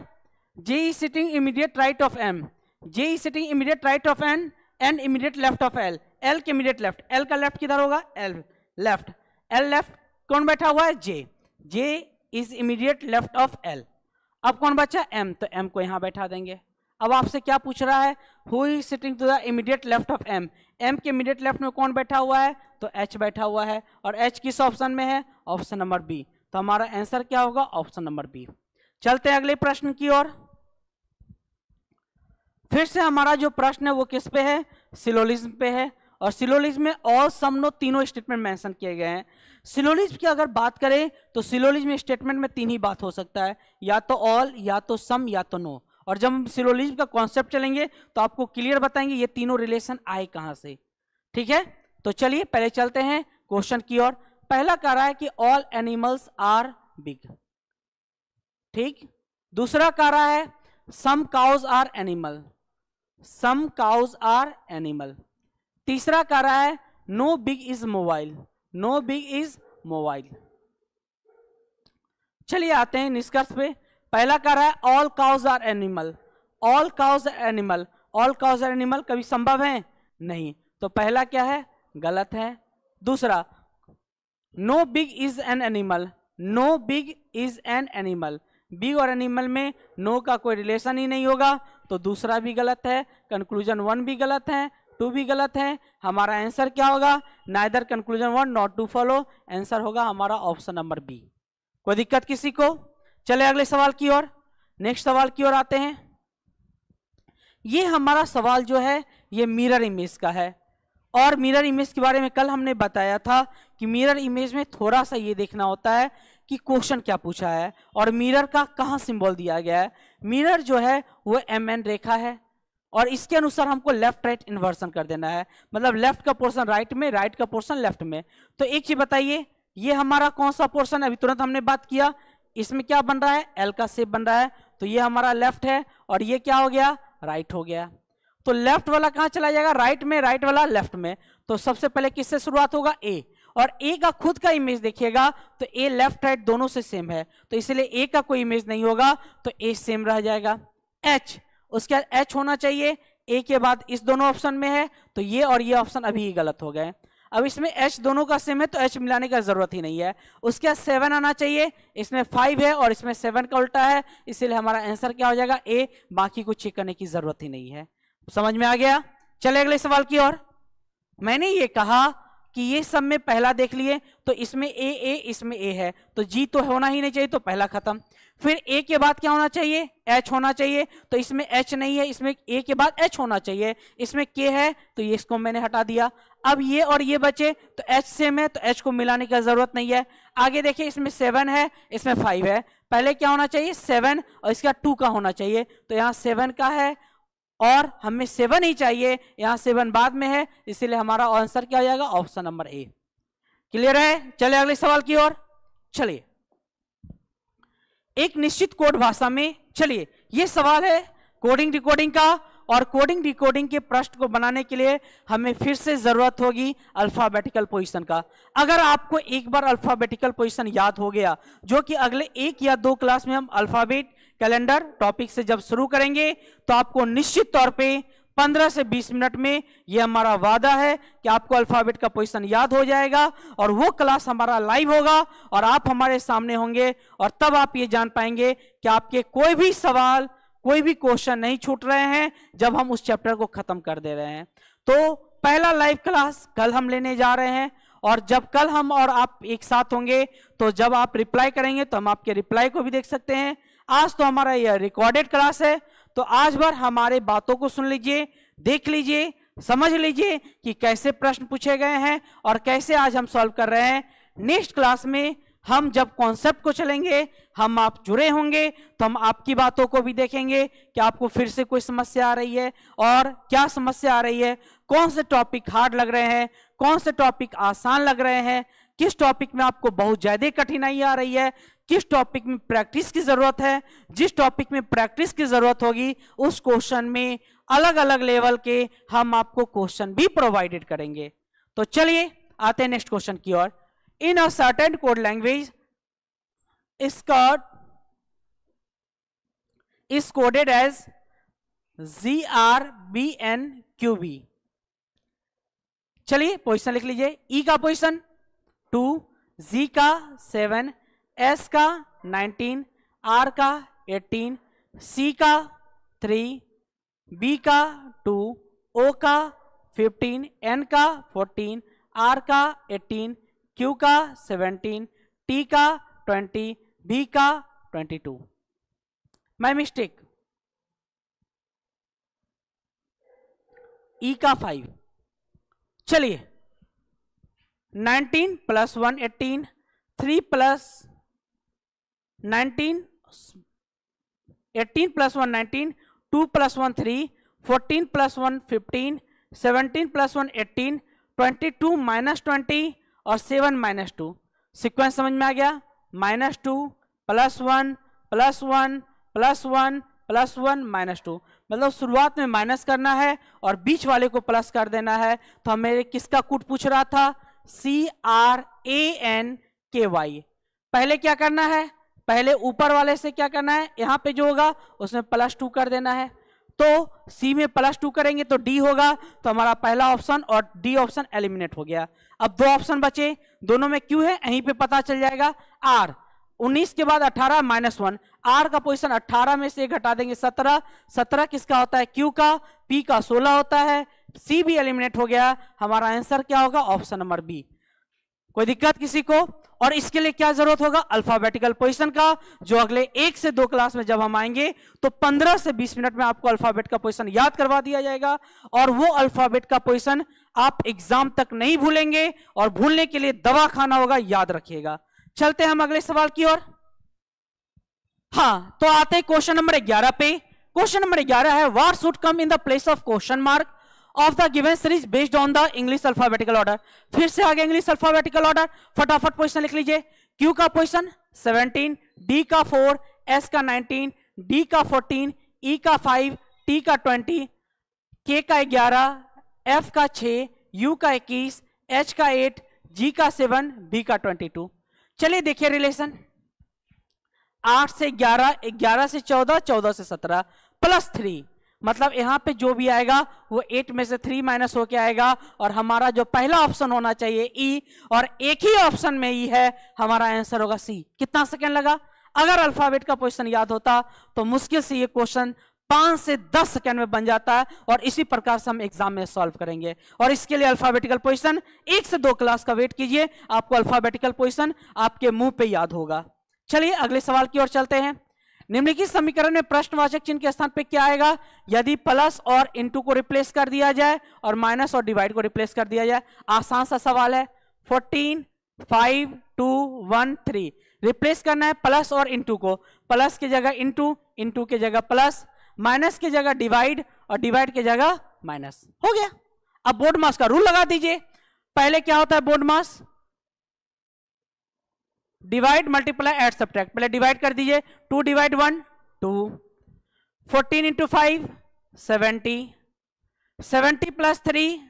J is sitting immediate right of M। J is sitting immediate right of N and immediate left of L। L के इमीडिएट लेफ्ट, L का लेफ्ट किधर होगा, L लेफ्ट, L लेफ्ट कौन बैठा हुआ है, J। J is immediate left of L। अब कौन बचा, M, तो M को यहां बैठा देंगे। अब आपसे क्या पूछ रहा है, who is sitting to the immediate left of M। M के इमीडिएट लेफ्ट में कौन बैठा हुआ है, तो H बैठा हुआ है, और H किस ऑप्शन में है, ऑप्शन नंबर बी। तो हमारा आंसर क्या होगा, ऑप्शन नंबर बी। चलते हैं अगले प्रश्न की ओर। फिर से हमारा जो प्रश्न है वो किस पे है, सिलोजिज्म पे है। और सिलोजिज्म में ऑल, सम, नो तीनों स्टेटमेंट मेंशन किए गए हैं। सिलोजिज्म की अगर बात करें तो सिलोजिज्म स्टेटमेंट में तीन ही बात हो सकता है, या तो ऑल, या तो सम, या तो नो। और जब हम सिलोजिज्म का कॉन्सेप्ट चलेंगे तो आपको क्लियर बताएंगे ये तीनों रिलेशन आए कहां से। ठीक है, तो चलिए पहले चलते हैं क्वेश्चन की ओर। पहला कह रहा है कि ऑल एनिमल्स आर बिग, ठीक। दूसरा कह रहा है some cows are animal, some cows are animal. तीसरा कह रहा है no big is mobile, no big is mobile. चलिए आते हैं निष्कर्ष पे। पहला कह रहा है all cows are animal, all cows animal, all cows are animal कभी संभव है नहीं, तो पहला क्या है, गलत है। दूसरा no big is an animal, no big is an animal, big और एनिमल में नो का कोई रिलेशन ही नहीं होगा, तो दूसरा भी गलत है। कंक्लूजन 1 भी गलत है, 2 भी गलत है। हमारा आंसर क्या होगा, neither conclusion 1 not two follow, answer होगा हमारा ऑप्शन नंबर बी। कोई दिक्कत किसी को? चले अगले सवाल की ओर, नेक्स्ट सवाल की ओर आते हैं। ये हमारा सवाल जो है ये मिरर इमेज का है, और मिरर इमेज के बारे में कल हमने बताया था कि मिरर इमेज में थोड़ा सा ये देखना होता है कि क्वेश्चन क्या पूछा है और मिरर का कहाँ सिंबल दिया गया है। मिरर जो है वो MN रेखा है और इसके अनुसार हमको लेफ्ट राइट इन्वर्सन कर देना है, मतलब लेफ्ट का पोर्शन राइट में, राइट का पोर्शन लेफ्ट में। तो एक चीज बताइए, ये हमारा कौन सा पोर्शन है, अभी तुरंत हमने बात किया, इसमें क्या बन रहा है, L का शेप बन रहा है, तो ये हमारा लेफ्ट है और ये क्या हो गया, राइट हो गया। तो लेफ्ट वाला कहां चला जाएगा, राइट में, राइट वाला लेफ्ट में। तो सबसे पहले किससे शुरुआत होगा, ए, और ए का खुद का इमेज देखिएगा तो ए लेफ्ट राइट दोनों से सेम है, तो इसलिए ए का कोई इमेज नहीं होगा, तो ए सेम रह जाएगा। एच, उसके बाद एच होना चाहिए, ए के बाद इस दोनों ऑप्शन में है, तो ये और ये ऑप्शन अभी ही गलत हो गए। अब इसमें एच दोनों का सेम है तो एच मिलाने का जरूरत ही नहीं है। उसके बाद 7 आना चाहिए, इसमें 5 है और इसमें 7 का उल्टा है, इसलिए हमारा आंसर क्या हो जाएगा, ए। बाकी कुछ चेक करने की जरूरत ही नहीं है। समझ में आ गया? चले अगले सवाल की ओर। मैंने ये कहा कि ये सब में पहला देख लिए तो इसमें ए, इसमें ए है, तो जी तो होना ही नहीं चाहिए, तो पहला खत्म। फिर ए के बाद क्या होना चाहिए, एच होना चाहिए, तो इसमें एच नहीं है, इसमें ए के बाद एच होना चाहिए, इसमें के है तो ये इसको मैंने हटा दिया। अब ये और ये बचे, तो एच सेम है तो एच को मिलाने की जरूरत नहीं है। आगे देखिए, इसमें 7 है, इसमें 5 है, पहले क्या होना चाहिए, 7, और इसका 2 का होना चाहिए, तो यहाँ 7 का है और हमें 7 ही चाहिए, यहां 7 बाद में है, इसीलिए हमारा आंसर क्या हो जाएगा, ऑप्शन नंबर ए। क्लियर है? चले अगले सवाल की ओर। चलिए, एक निश्चित कोड भाषा में, चलिए ये सवाल है कोडिंग डिकोडिंग का, और कोडिंग डिकोडिंग के प्रश्न को बनाने के लिए हमें फिर से जरूरत होगी अल्फाबेटिकल पोजीशन का। अगर आपको एक बार अल्फाबेटिकल पोजीशन याद हो गया, जो कि अगले 1 या 2 क्लास में हम अल्फाबेट कैलेंडर टॉपिक से जब शुरू करेंगे, तो आपको निश्चित तौर पे 15 से 20 मिनट में, यह हमारा वादा है कि आपको अल्फाबेट का पोजीशन याद हो जाएगा, और वो क्लास हमारा लाइव होगा और आप हमारे सामने होंगे, और तब आप ये जान पाएंगे कि आपके कोई भी सवाल, कोई भी क्वेश्चन नहीं छूट रहे हैं जब हम उस चैप्टर को खत्म कर दे रहे हैं। तो पहला लाइव क्लास कल हम लेने जा रहे हैं, और जब कल हम और आप एक साथ होंगे तो जब आप रिप्लाई करेंगे तो हम आपके रिप्लाई को भी देख सकते हैं। आज तो हमारा यह रिकॉर्डेड क्लास है, तो आज भर हमारे बातों को सुन लीजिए, देख लीजिए, समझ लीजिए कि कैसे प्रश्न पूछे गए हैं और कैसे आज हम सॉल्व कर रहे हैं। नेक्स्ट क्लास में हम जब कॉन्सेप्ट को चलेंगे, हम आप जुड़े होंगे तो हम आपकी बातों को भी देखेंगे कि आपको फिर से कोई समस्या आ रही है और क्या समस्या आ रही है, कौन से टॉपिक हार्ड लग रहे हैं, कौन से टॉपिक आसान लग रहे हैं, किस टॉपिक में आपको बहुत ज्यादा कठिनाई आ रही है, किस टॉपिक में प्रैक्टिस की जरूरत है। जिस टॉपिक में प्रैक्टिस की जरूरत होगी उस क्वेश्चन में अलग अलग लेवल के हम आपको क्वेश्चन भी प्रोवाइडेड करेंगे। तो चलिए आते हैं नेक्स्ट क्वेश्चन की ओर। In a certain code language is coded as GRBNQB। चलिए पोजीशन लिख लीजिए। ई का पोजीशन 2, जी का 7, एस का 19, आर का 18, सी का 3, बी का 2, ओ का 15, एन का 14, आर का 18, क्यू का 17, टी का 20, बी का 22। माय मिस्टेक, ई का 5, चलिए 19 plus 1 18, 3 plus 19, 18 plus 1 19, 2 plus 1 3, 14 plus 1 15, 17 plus 1 18, 22 minus 20 और 7 माइनस 2। सिक्वेंस समझ में आ गया? -2 प्लस 1 प्लस 1 प्लस 1 प्लस 1 -2, मतलब शुरुआत में माइनस करना है और बीच वाले को प्लस कर देना है। तो हमें किसका कूट पूछ रहा था? CRANKY। पहले क्या करना है? पहले ऊपर वाले से क्या करना है? यहां पे जो होगा उसमें +2 कर देना है। तो C में +2 करेंगे तो D होगा। तो हमारा पहला ऑप्शन और D ऑप्शन एलिमिनेट हो गया। अब 2 ऑप्शन बचे, दोनों में Q है, यहीं पे पता चल जाएगा। R 19 के बाद 18 -1, R का पोजीशन 18 में से घटा देंगे 17, 17 किसका होता है? Q का। P का 16 होता है। C भी एलिमिनेट हो गया। हमारा आंसर क्या होगा? Option number B। कोई दिक्कत किसी को? और इसके लिए क्या जरूरत होगा? अल्फाबेटिकल पोजीशन का, जो अगले 1 से 2 क्लास में जब हम आएंगे तो 15 से 20 मिनट में आपको अल्फाबेट का पोजीशन याद करवा दिया जाएगा। और वो अल्फाबेट का पोजीशन आप एग्जाम तक नहीं भूलेंगे, और भूलने के लिए दवा खाना होगा, याद रखिएगा। चलते हैं हम अगले सवाल की ओर। हाँ, तो आते हैं क्वेश्चन नंबर 11 पे। क्वेश्चन नंबर 11 है, what should come in the place of question mark of the given series based on the English alphabetical order. फिर से आगे इंग्लिश अल्फाबेटिकल ऑर्डर, फटाफट पोजीशन लिख लीजिए। Q का पोजीशन 17, D का 4, S का 19, D का 14, E का 5, T का 20, K का 11, F का 6, U का 21, H का 8, G का 7, B का 22। चलिए देखिए रिलेशन। 8 से 11, 11 से 14, 14 से 17 +3, मतलब यहां पे जो भी आएगा वो 8 में से 3 माइनस होके आएगा। और हमारा जो पहला ऑप्शन होना चाहिए E, और एक ही ऑप्शन में E है, हमारा आंसर होगा C। कितना सेकंड लगा? अगर अल्फाबेट का पोजीशन याद होता तो मुश्किल से ये क्वेश्चन 5 से 10 सेकंड में बन जाता है। और इसी प्रकार से हम एग्जाम में सॉल्व करेंगे। और इसके लिए अल्फाबेटिकल पोजीशन 1 से 2 क्लास का वेट कीजिए, आपको अल्फाबेटिकल पोजीशन आपके मुंह पे याद होगा। चलिए अगले सवाल की ओर चलते हैं। निम्नलिखित समीकरण में प्रश्नवाचक चिन्ह के स्थान पे क्या आएगा? यदि प्लस और इनटू को रिप्लेस कर दिया जाए और माइनस और डिवाइड को रिप्लेस कर दिया जाए। आसान सा सवाल है। 14 5 2 1 3 रिप्लेस करना है प्लस और इनटू को। प्लस की जगह इनटू, इनटू की जगह प्लस, माइनस की जगह डिवाइड और डिवाइड की जगह माइनस। हो गया। अब बोर्ड मास का रूल लगा दीजिए। पहले क्या होता है BODMAS? Divide multiply add subtract. पहले डिवाइड कर दीजिए। 2 डिवाइड 1 2, 14 इंटू 5 70, 70 प्लस 3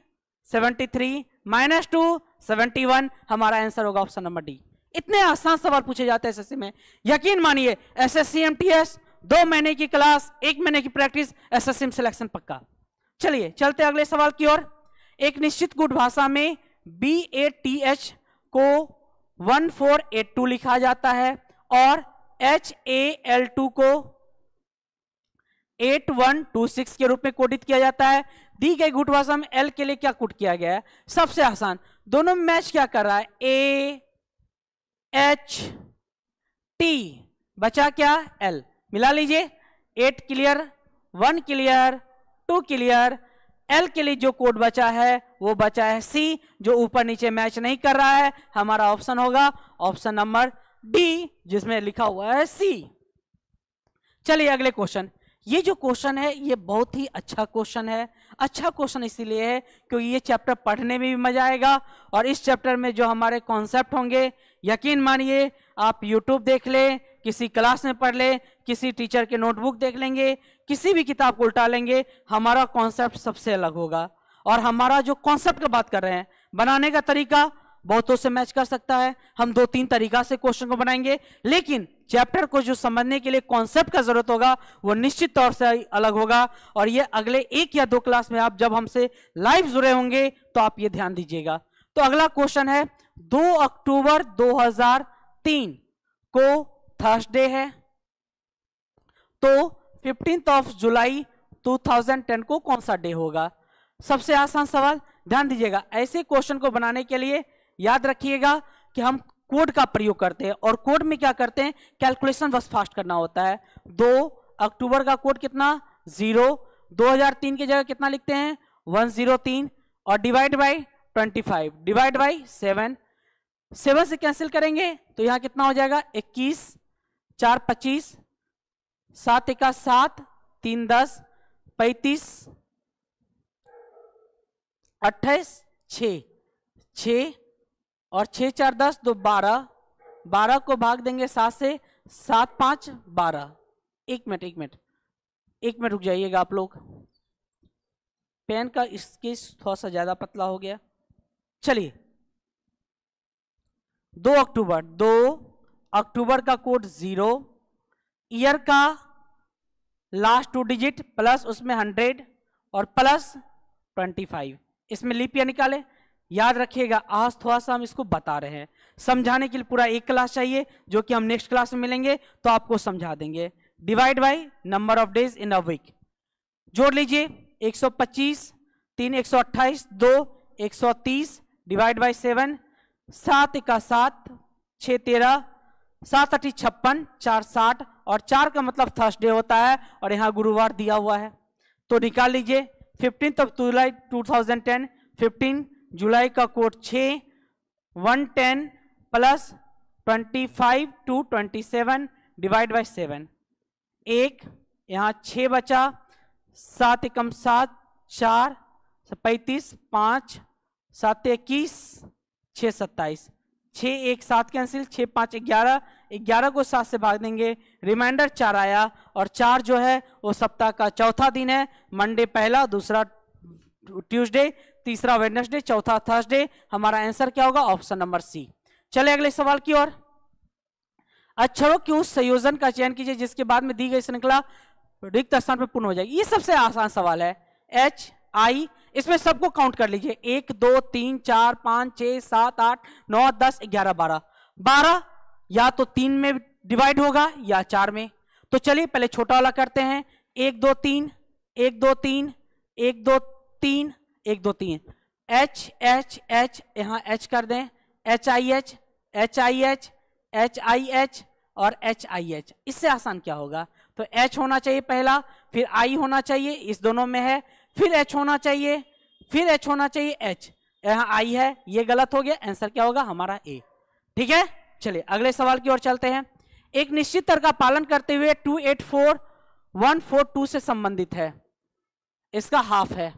73, -2 71। हमारा आंसर होगा ऑप्शन नंबर डी। इतने आसान सवाल पूछे जाते हैं एसएससी में। यकीन मानिए एसएससी एमटीएस 2 महीने की क्लास, 1 महीने की प्रैक्टिस, एसएससी में सिलेक्शन पक्का। चलिए चलते अगले सवाल की ओर। एक निश्चित गुण भाषा में BATH को 1482 लिखा जाता है और HAL2 को 8126 के रूप में कोडित किया जाता है। दी गई गुण भाषा में L के लिए क्या कोड किया गया है? सबसे आसान, दोनों में मैच क्या कर रहा है? AHT, बचा क्या? L। मिला लीजिए। 8 क्लियर, 1 क्लियर, 2 क्लियर। L के लिए जो कोड बचा है वो बचा है C, जो ऊपर नीचे मैच नहीं कर रहा है। हमारा ऑप्शन होगा ऑप्शन नंबर डी, जिसमें लिखा हुआ है C। चलिए अगले क्वेश्चन। ये जो क्वेश्चन है ये बहुत ही अच्छा क्वेश्चन है। अच्छा क्वेश्चन इसीलिए है क्योंकि ये चैप्टर पढ़ने में भी मजा आएगा और इस चैप्टर में जो हमारे कॉन्सेप्ट होंगे, यकीन मानिए आप YouTube देख ले, किसी क्लास में पढ़ ले, किसी टीचर के नोटबुक देख लेंगे, किसी भी किताब को उल्टा लेंगे, हमारा कॉन्सेप्ट सबसे अलग होगा। और हमारा जो कॉन्सेप्ट का बात कर रहे हैं, बनाने का तरीका बहुतों से मैच कर सकता है। हम 2-3 तरीका से क्वेश्चन को बनाएंगे, लेकिन चैप्टर को जो समझने के लिए कॉन्सेप्ट का जरूरत होगा वो निश्चित तौर से अलग होगा। और ये अगले 1 या 2 क्लास में आप जब हमसे लाइव जुड़े होंगे तो आप ये ध्यान दीजिएगा। तो अगला क्वेश्चन है, 2 अक्टूबर 2003 को थर्सडे है, तो 15 जुलाई 2010 को कौन सा डे होगा? सबसे आसान सवाल, ध्यान दीजिएगा। ऐसे क्वेश्चन को बनाने के लिए याद रखिएगा कि हम कोड का प्रयोग करते हैं और कोड में क्या करते हैं, कैलकुलेशन बस फास्ट करना होता है। 2 अक्टूबर का कोड कितना? 0। 2003 की जगह कितना लिखते हैं? 103 और डिवाइड बाय 25 डिवाइड बाई 7, 7 से कैंसिल करेंगे तो यहां कितना हो जाएगा 21, 4 25, 7 एका 7, 3 10, 35, 28, 6 और 6 4 10, 2 12, 12 को भाग देंगे 7 से, 7 5 12। एक मिनट रुक जाइएगा आप लोग, पेन का स्केच थोड़ा सा ज्यादा पतला हो गया। चलिए 2 अक्टूबर का कोड 0, ईयर का लास्ट 2 डिजिट प्लस उसमें 100 और प्लस 25, इसमें लीप ईयर निकाले। याद रखिएगा आज थोड़ा सा हम इसको बता रहे हैं, समझाने के लिए पूरा एक क्लास चाहिए, जो कि हम नेक्स्ट क्लास में मिलेंगे तो आपको समझा देंगे। Divide by number of days in a week, जोड़ लीजिए 125, 3 128, 2 130 डिवाइड बाय 7, 7 एका 7, 6 13, 7 8 56, 4 60 और 4 का मतलब थर्सडे होता है और यहाँ गुरुवार दिया हुआ है तो निकाल लीजिए। 15 जुलाई 2010, 15 जुलाई का code 6, 110 plus 25 to 27 divide by 7, 1 यहाँ 6 बचा, 7 एकम 7, 4 35, 5 7 21, 6 27, 6 1 7 कैंसिल, 6 5 11, 11 को 7 से भाग देंगे, रिमाइंडर 4 आया और 4 जो है वो सप्ताह का चौथा दिन है। मंडे पहला, दूसरा ट्यूसडे, तीसरा वेडनेसडे, चौथा थर्सडे। हमारा आंसर क्या होगा? Option number C. चले अगले सवाल की ओर। अक्षरों के उस संयोजन का चयन कीजिए जिसके बाद में दी गई श्रृंखला रिक्त स्थान पर पूर्ण हो जाएगी। ये सबसे आसान सवाल है। एच आई, इसमें सबको काउंट कर लीजिए, 1 2 3 4 5 6 7 8 9 10 11 12। 12 या तो 3 में डिवाइड होगा या 4 में। तो चलिए पहले छोटा वाला करते हैं। 1 2 3 1 2 3 1 2 3 1 2 3। एच एच एच, यहां एच कर दें, H I H H I H H I H और एच आई एच। इससे आसान क्या होगा? तो एच होना चाहिए पहला, फिर आई होना चाहिए, इस दोनों में है, फिर एच होना चाहिए, फिर एच होना चाहिए, एच, यहां आई है, ये गलत हो गया। आंसर क्या होगा हमारा? ए। ठीक है, चलिए अगले सवाल की ओर चलते हैं। एक निश्चित तर्क का पालन करते हुए 284142 से संबंधित है, इसका हाफ है।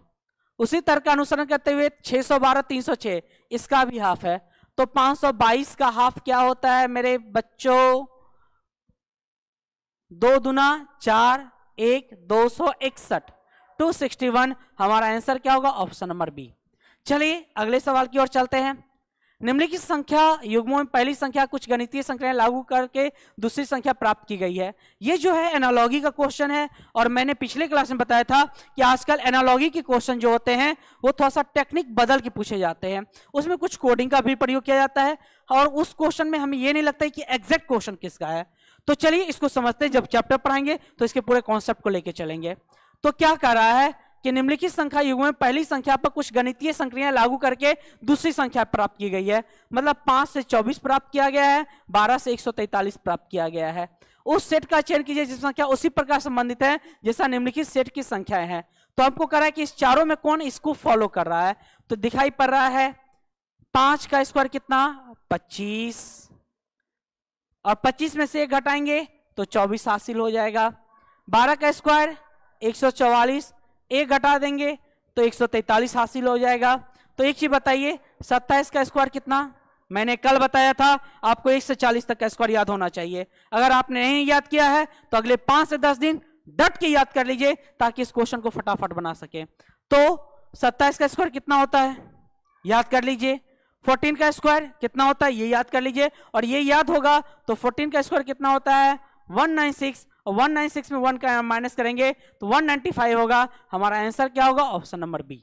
उसी तर्क का अनुसरण करते हुए 612 306, इसका भी हाफ है। तो 522 का हाफ क्या होता है मेरे बच्चों? 2 दूना 4 1 261, 261। हमारा आंसर क्या होगा? Option number B. चलिए अगले सवाल की ओर चलते हैं। निम्नलिखित संख्या युग्मों में पहली संख्या कुछ गणितीय संख्याएं लागू करके दूसरी संख्या प्राप्त की गई है। ये जो है एनालॉगी का क्वेश्चन है और मैंने पिछले क्लास में बताया था कि आजकल एनालॉगी के क्वेश्चन जो होते हैं वो थोड़ा सा टेक्निक बदल के पूछे जाते हैं, उसमें कुछ कोडिंग का भी प्रयोग किया जाता है और उस क्वेश्चन में हमें ये नहीं लगता है कि एग्जैक्ट क्वेश्चन किसका है। तो चलिए इसको समझते हैं, जब चैप्टर पढ़ाएंगे तो इसके पूरे कॉन्सेप्ट को लेकर चलेंगे। तो क्या कर रहा है कि निम्नलिखित संख्या युग्म में पहली संख्या पर कुछ गणितीय संक्रियाएं लागू करके दूसरी संख्या प्राप्त की गई है। मतलब 5 से 24 प्राप्त किया गया है, 12 से 143 प्राप्त किया गया है। उस सेट का चयन कीजिए जिस संख्या उसी प्रकार संबंधित है जैसा निम्नलिखित सेट की संख्याएं हैं। तो हमको कह रहा है कि इस चारों में कौन इसको फॉलो कर रहा है। तो दिखाई पड़ रहा है 5 का स्क्वायर कितना? 25, और 25 में से 1 घटाएंगे तो 24 हासिल हो जाएगा। 12 का स्क्वायर 144, 1 घटा देंगे तो 143 हासिल हो जाएगा। तो एक चीज बताइए, 27 का स्क्वायर कितना? मैंने कल बताया था आपको 1 से 40 तक का स्क्वायर याद होना चाहिए। अगर आपने नहीं याद किया है तो अगले 5 से 10 दिन डट के याद कर लीजिए ताकि इस क्वेश्चन को फटाफट बना सके। तो 27 का स्क्वायर कितना होता है याद कर लीजिए। 14 का स्क्वायर कितना होता है ये याद कर लीजिए, और ये याद होगा तो 14 का स्क्वायर कितना होता है? 196, और 196 में 1 का माइनस करेंगे तो 195 होगा। हमारा आंसर क्या होगा? Option number B.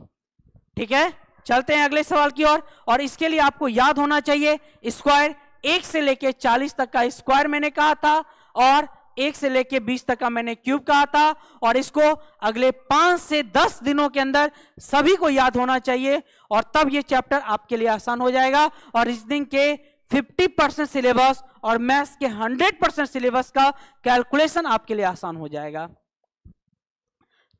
ठीक है, चलते हैं अगले सवाल की ओर। और इसके लिए आपको याद होना चाहिए स्क्वायर 1 से लेके 40 तक का स्क्वायर मैंने कहा था, और 1 से लेके 20 तक का मैंने क्यूब कहा था, और इसको अगले 5 से 10 दिनों के अंदर सभी को याद होना चाहिए, और तब ये चैप्टर आपके लिए आसान हो जाएगा। और रीजनिंग के 50% सिलेबस और मैथ्स के 100% सिलेबस का कैलकुलेशन आपके लिए आसान हो जाएगा।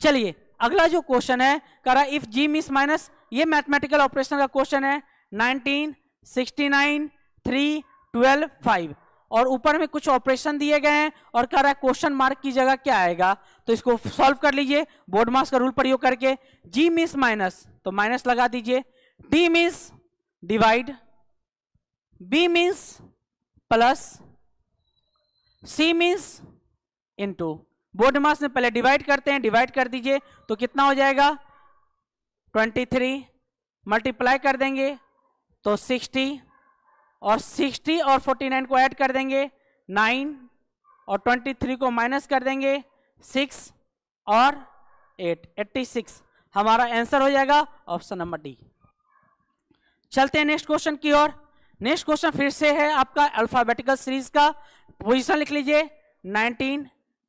चलिए अगला जो क्वेश्चन है कह रहा इफ जी मीन्स माइनस, ये मैथमेटिकल ऑपरेशन का क्वेश्चन है 19, 69, 3, 12, 5 और ऊपर में कुछ ऑपरेशन दिए गए हैं और कह रहा है क्वेश्चन मार्क की जगह क्या आएगा, तो इसको सॉल्व कर लीजिए बोर्ड मास का रूल प्रयोग करके। जी मीन्स माइनस तो माइनस लगा दीजिए, D means divide, B means plus, C means into. BODMAS में पहले डिवाइड करते हैं, डिवाइड कर दीजिए तो कितना हो जाएगा 23, मल्टीप्लाई कर देंगे तो 60 और 60 और 49 को ऐड कर देंगे 9 और 23 को माइनस कर देंगे 6 और 8, 86 हमारा आंसर हो जाएगा ऑप्शन नंबर डी। चलते हैं नेक्स्ट क्वेश्चन की ओर। नेक्स्ट क्वेश्चन फिर से है आपका अल्फाबेटिकल सीरीज का। पोजीशन लिख लीजिए 19,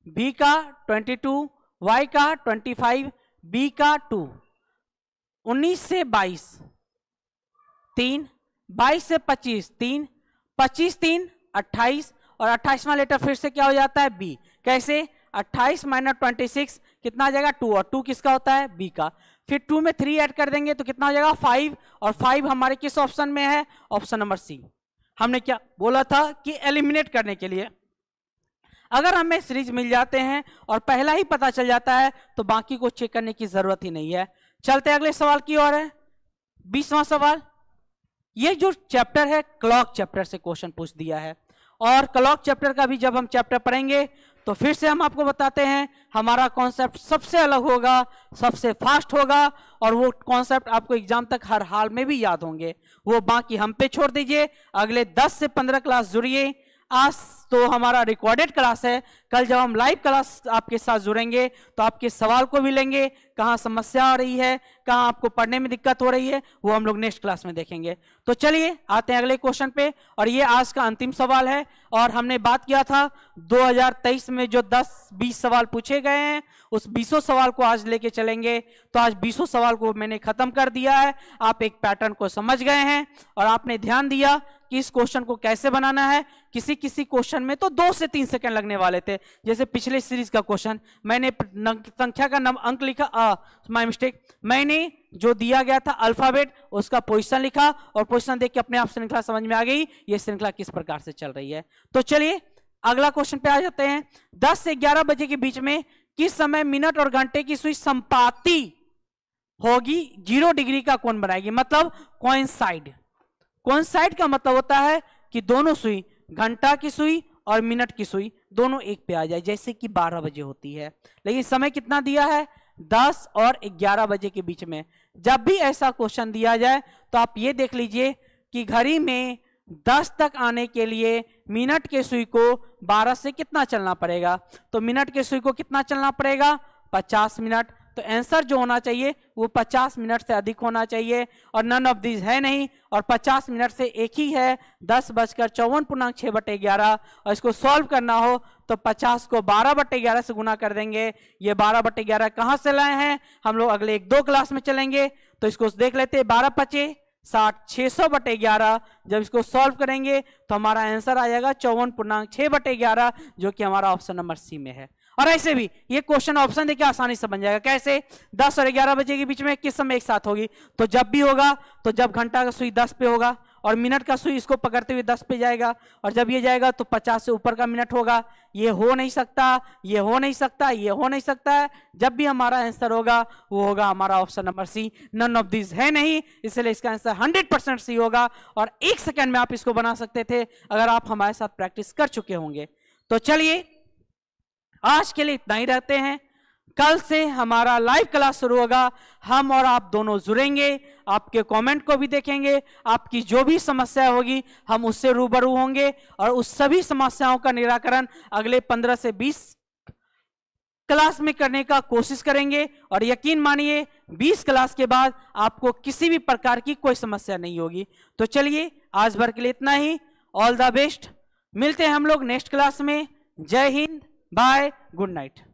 बी का 22, वाई का 25, बी का 2, 19 से 22 3, 22 से 25 3, 25 3 28 और 28वां लेटर फिर से क्या हो जाता है बी। कैसे 28 माइनस 26 कितना आ जाएगा 2 और 2 किसका होता है बी का। फिर 2 में 3 ऐड कर देंगे तो कितना हो जाएगा 5 और 5 हमारे किस ऑप्शन में है ऑप्शन नंबर सी। हमने क्या बोला था कि एलिमिनेट करने के लिए अगर हमें सीरीज मिल जाते हैं और पहला ही पता चल जाता है तो बाकी को चेक करने की जरूरत ही नहीं है। चलते अगले सवाल की ओर है 20वां सवाल। ये जो चैप्टर है क्लॉक चैप्टर से क्वेश्चन पूछ दिया है और क्लॉक चैप्टर का भी जब हम चैप्टर पढ़ेंगे तो फिर से हम आपको बताते हैं हमारा कॉन्सेप्ट सबसे अलग होगा, सबसे फास्ट होगा और वो कॉन्सेप्ट आपको एग्जाम तक हर हाल में भी याद होंगे। वो बाकी हम पे छोड़ दीजिए। अगले 10 से 15 क्लास जुड़िए। आज तो हमारा रिकॉर्डेड क्लास है, कल जब हम लाइव क्लास आपके साथ जुड़ेंगे तो आपके सवाल को भी लेंगे, कहाँ समस्या आ रही है, कहाँ आपको पढ़ने में दिक्कत हो रही है, वो हम लोग नेक्स्ट क्लास में देखेंगे। तो चलिए आते हैं अगले क्वेश्चन पे और ये आज का अंतिम सवाल है। और हमने बात किया था 2023 में जो 10-20 सवाल पूछे गए हैं उस 20 सवाल को आज लेके चलेंगे। तो आज 20 सवाल को मैंने खत्म कर दिया है। आप एक पैटर्न को समझ गए हैं और आपने ध्यान दिया कि इस क्वेश्चन को कैसे बनाना है। किसी किसी क्वेश्चन में तो 2 से 3 सेकंड लगने वाले थे, जैसे पिछले सीरीज का क्वेश्चन मैंने संख्या का अंक लिखा, माय मिस्टेक, मैंने जो दिया गया था अल्फाबेट उसका पोजीशन लिखा और पोजीशन देख के अपने आप श्रृंखला समझ में आ गई ये श्रृंखला किस प्रकार से चल रही है। तो चलिए अगला क्वेश्चन पे आ जाते हैं। 10 से 11 बजे के बीच में किस समय मिनट और घंटे की सुई संपाती होगी 0 डिग्री का कोण बनाएगी, मतलब कोइंसाइड। कोइंसाइड का मतलब होता है कि दोनों सुई, घंटा की सुई और मिनट की सुई दोनों एक पे आ जाए, जैसे कि 12 बजे होती है। लेकिन समय कितना दिया है 10 और 11 बजे के बीच में। जब भी ऐसा क्वेश्चन दिया जाए तो आप ये देख लीजिए कि घड़ी में 10 तक आने के लिए मिनट के सुई को 12 से कितना चलना पड़ेगा, तो मिनट के सुई को कितना चलना पड़ेगा 50 मिनट। तो आंसर जो होना चाहिए वो 50 मिनट से अधिक होना चाहिए और नन ऑफ दिस है नहीं और 50 मिनट से एक ही है 10:54.6/11 और इसको सॉल्व करना हो तो 50 को 12/11 से गुना कर देंगे। ये 12/11 कहाँ से लाए हैं हम लोग अगले 1-2 क्लास में चलेंगे, तो इसको देख लेते हैं। 12 × 60 600/11 जब इसको सॉल्व करेंगे तो हमारा आंसर आ जाएगा 54.6/11 जो कि हमारा ऑप्शन नंबर सी में है। और ऐसे भी ये क्वेश्चन ऑप्शन देखिए आसानी से बन जाएगा। कैसे 10 और 11 बजे के बीच में किस समय एक साथ होगी, तो जब भी होगा तो जब घंटा का सुई 10 पे होगा और मिनट का सुई इसको पकड़ते हुए 10 पे जाएगा और जब ये जाएगा तो 50 से ऊपर का मिनट होगा। ये हो नहीं सकता, ये हो नहीं सकता, ये हो नहीं सकता है। जब भी हमारा आंसर होगा वो होगा हमारा option number C. None of this है नहीं, इसलिए इसका आंसर 100% सी होगा और 1 सेकंड में आप इसको बना सकते थे अगर आप हमारे साथ प्रैक्टिस कर चुके होंगे। तो चलिए आज के लिए इतना ही रहते हैं। कल से हमारा लाइव क्लास शुरू होगा, हम और आप दोनों जुड़ेंगे, आपके कमेंट को भी देखेंगे, आपकी जो भी समस्या होगी हम उससे रूबरू होंगे और उस सभी समस्याओं का निराकरण अगले 15 से 20 क्लास में करने का कोशिश करेंगे। और यकीन मानिए 20 क्लास के बाद आपको किसी भी प्रकार की कोई समस्या नहीं होगी। तो चलिए आज भर के लिए इतना ही। All the best. मिलते हैं हम लोग नेक्स्ट क्लास में। जय हिंद, बाय, गुड नाइट।